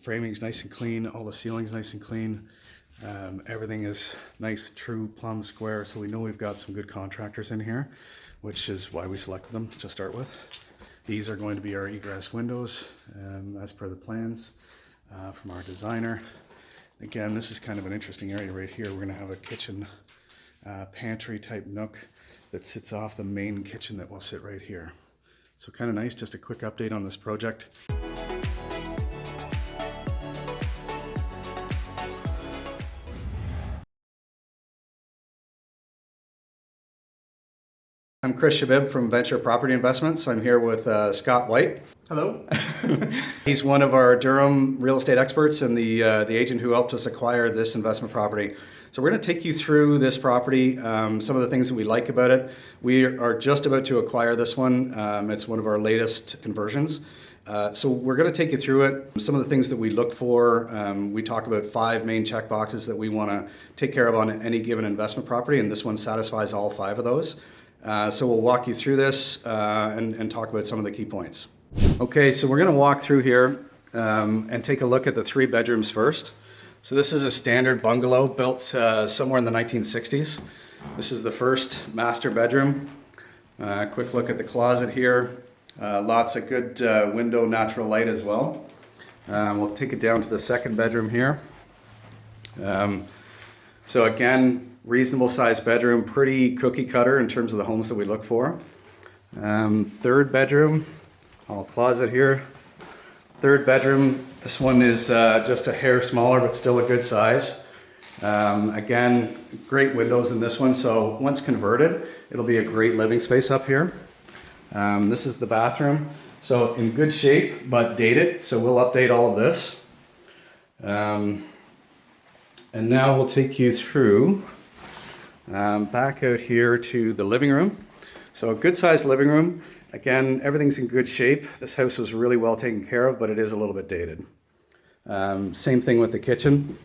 framing's nice and clean, all the ceiling's nice and clean. Everything is nice, true, plumb, square, so we know we've got some good contractors in here, which is why we selected them to start with. These are going to be our egress windows, as per the plans from our designer. Again, this is kind of an interesting area right here. We're going to have a kitchen pantry type nook that sits off the main kitchen that will sit right here. So kind of nice, just a quick update on this project. I'm Chris Shebib from Venture Property Investments. I'm here with Scott White. Hello. He's one of our Durham real estate experts and the agent who helped us acquire this investment property. So we're going to take you through this property, some of the things that we like about it. We are just about to acquire this one. It's one of our latest conversions. So we're going to take you through it. Some of the things that we look for, we talk about 5 main check boxes that we want to take care of on any given investment property, and this one satisfies all 5 of those. So we'll walk you through this and talk about some of the key points. Okay, so we're going to walk through here and take a look at the 3 bedrooms first. So this is a standard bungalow built somewhere in the 1960s. This is the first master bedroom. Quick look at the closet here. Lots of good window natural light as well. We'll take it down to the second bedroom here. So again, reasonable sized bedroom, pretty cookie cutter in terms of the homes that we look for. Third bedroom, all closet here. Third bedroom, this one is just a hair smaller, but still a good size. Again, great windows in this one, so once converted, it'll be a great living space up here. This is the bathroom, so in good shape, but dated, so we'll update all of this. And now we'll take you through back out here to the living room. So a good sized living room. Again, everything's in good shape. This house was really well taken care of, but it is a little bit dated. Same thing with the kitchen.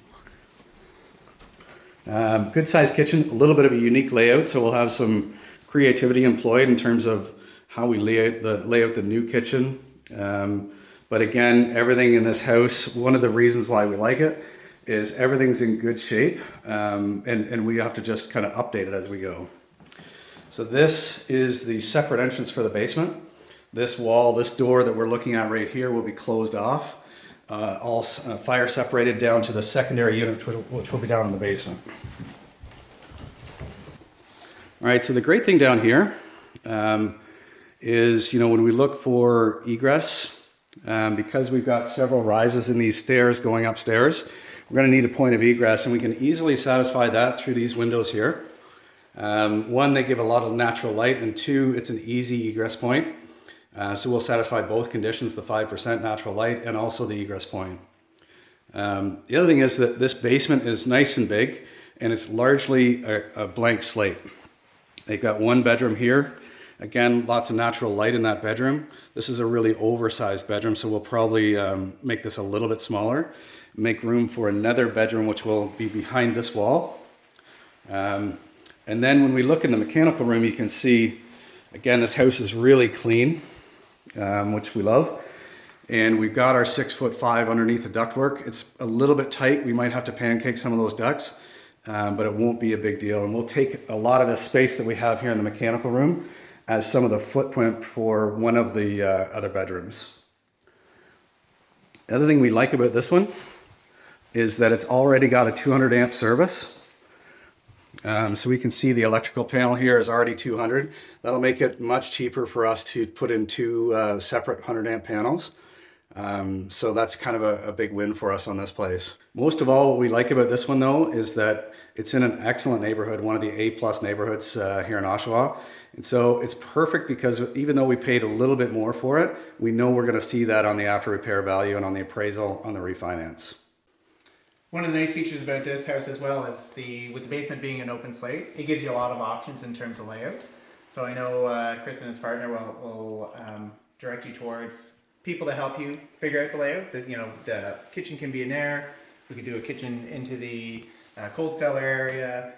Good sized kitchen, a little bit of a unique layout, so we'll have some creativity employed in terms of how we lay out the new kitchen. But again, everything in this house, one of the reasons why we like it is everything's in good shape, and we have to just kind of update it as we go. So this is the separate entrance for the basement. This wall, this door that we're looking at right here will be closed off, all fire separated down to the secondary unit, which will be down in the basement. All right, so the great thing down here is, when we look for egress, because we've got several rises in these stairs going upstairs, we're going to need a point of egress, and we can easily satisfy that through these windows here. 1, they give a lot of natural light, and 2, it's an easy egress point. So we'll satisfy both conditions, the 5% natural light and also the egress point. The other thing is that this basement is nice and big, and it's largely a blank slate. They've got 1 bedroom here. Again, lots of natural light in that bedroom. This is a really oversized bedroom, so we'll probably make this a little bit smaller. Make room for another bedroom, which will be behind this wall. And then when we look in the mechanical room, you can see, again, this house is really clean, which we love. And we've got our 6'5" underneath the ductwork. It's a little bit tight. We might have to pancake some of those ducts, but it won't be a big deal. And we'll take a lot of the space that we have here in the mechanical room as some of the footprint for one of the other bedrooms. The other thing we like about this one is that it's already got a 200 amp service. So we can see the electrical panel here is already 200. That'll make it much cheaper for us to put in 2 separate 100 amp panels. So that's kind of a big win for us on this place. Most of all, what we like about this one though is that it's in an excellent neighborhood, one of the A+ neighborhoods here in Oshawa. And so it's perfect because even though we paid a little bit more for it, we know we're going to see that on the after repair value and on the appraisal on the refinance. One of the nice features about this house as well is with the basement being an open slate, it gives you a lot of options in terms of layout. So I know Chris and his partner will direct you towards people to help you figure out the layout. The kitchen can be in there. We could do a kitchen into the cold cellar area.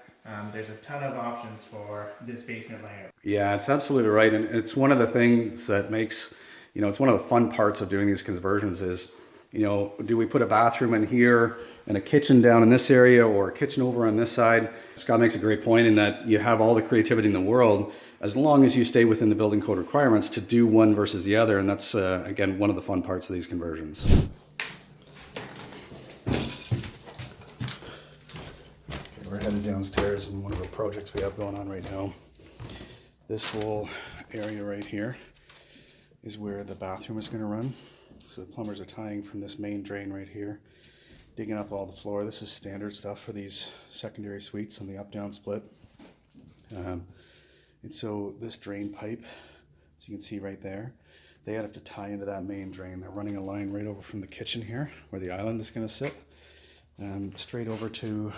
There's a ton of options for this basement layout. Yeah, it's absolutely right. And it's one of the things that makes, it's one of the fun parts of doing these conversions is, You know, do we put a bathroom in here and a kitchen down in this area, or a kitchen over on this side? Scott makes a great point in that you have all the creativity in the world as long as you stay within the building code requirements to do one versus the other. And that's, again, one of the fun parts of these conversions. Okay, we're headed downstairs in one of the projects we have going on right now. This whole area right here is where the bathroom is going to run. So the plumbers are tying from this main drain right here, digging up all the floor. This is standard stuff for these secondary suites on the up-down split. And so this drain pipe, as you can see right there, they have to tie into that main drain. They're running a line right over from the kitchen here, where the island is going to sit, straight over to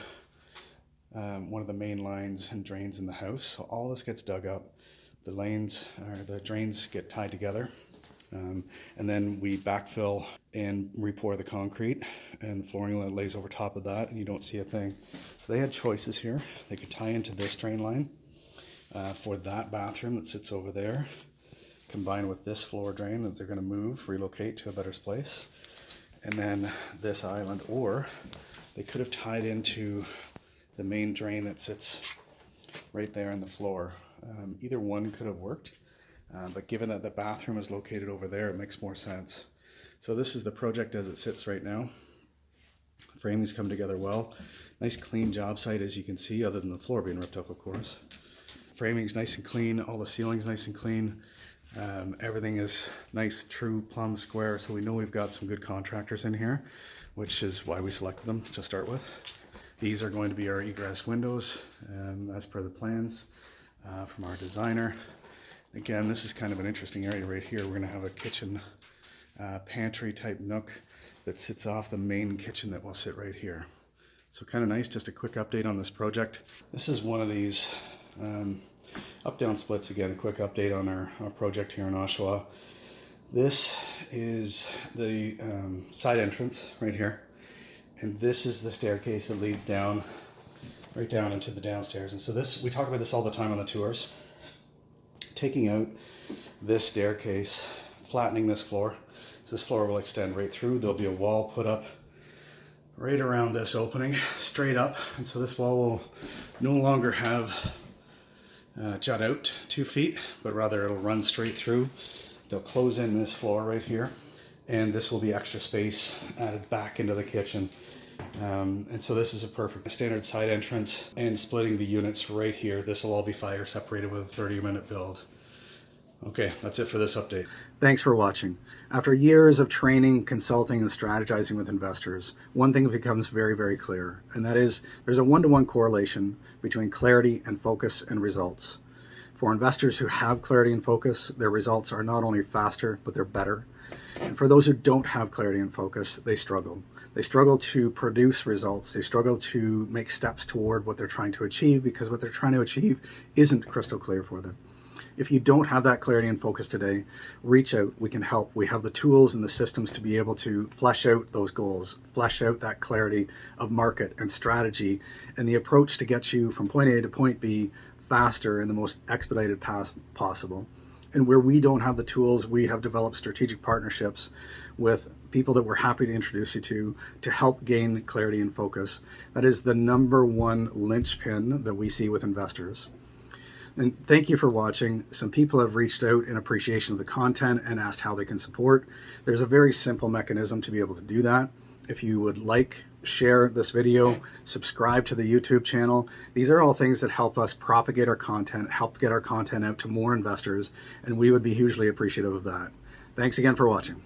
one of the main lines and drains in the house. So all this gets dug up. The lanes, or the drains, get tied together. And then we backfill and re-pour the concrete, and the flooring lays over top of that, and you don't see a thing. So they had choices here. They could tie into this drain line for that bathroom that sits over there, combined with this floor drain that they're going to move, relocate to a better place, and then this island. Or they could have tied into the main drain that sits right there in the floor. Either one could have worked. But given that the bathroom is located over there, it makes more sense. So this is the project as it sits right now. Framing's come together well. Nice clean job site, as you can see, other than the floor being ripped up, of course. Framing's nice and clean. All the ceiling's nice and clean. Everything is nice, true, plumb, square. So we know we've got some good contractors in here, which is why we selected them to start with. These are going to be our egress windows, as per the plans from our designer. Again, this is kind of an interesting area right here. We're going to have a kitchen pantry type nook that sits off the main kitchen that will sit right here. So kind of nice, just a quick update on this project. This is one of these up-down splits. Again, a quick update on our project here in Oshawa. This is the side entrance right here. And this is the staircase that leads down, right down into the downstairs. And so this, we talk about this all the time on the tours. Taking out this staircase, flattening this floor. So this floor will extend right through. There'll be a wall put up right around this opening, straight up. And so this wall will no longer have jut out 2 feet, but rather it'll run straight through. They'll close in this floor right here. And this will be extra space added back into the kitchen. And so this is a perfect standard side entrance, and splitting the units right here. This will all be fire separated with a 30-minute build. Okay, that's it for this update. Thanks for watching. After years of training, consulting, and strategizing with investors, one thing becomes very, very clear, and that is there's a one-to-one correlation between clarity and focus and results. For investors who have clarity and focus, their results are not only faster, but they're better. And for those who don't have clarity and focus, they struggle. They struggle to produce results. They struggle to make steps toward what they're trying to achieve, because what they're trying to achieve isn't crystal clear for them. If you don't have that clarity and focus today, reach out. We can help. We have the tools and the systems to be able to flesh out those goals, flesh out that clarity of market and strategy, and the approach to get you from point A to point B faster in the most expedited path possible. And where we don't have the tools, we have developed strategic partnerships with people that we're happy to introduce you to help gain clarity and focus. That is the #1 linchpin that we see with investors. And thank you for watching. Some people have reached out in appreciation of the content and asked how they can support. There's a very simple mechanism to be able to do that. If you would like, share this video, subscribe to the YouTube channel. These are all things that help us propagate our content, help get our content out to more investors, and we would be hugely appreciative of that. Thanks again for watching.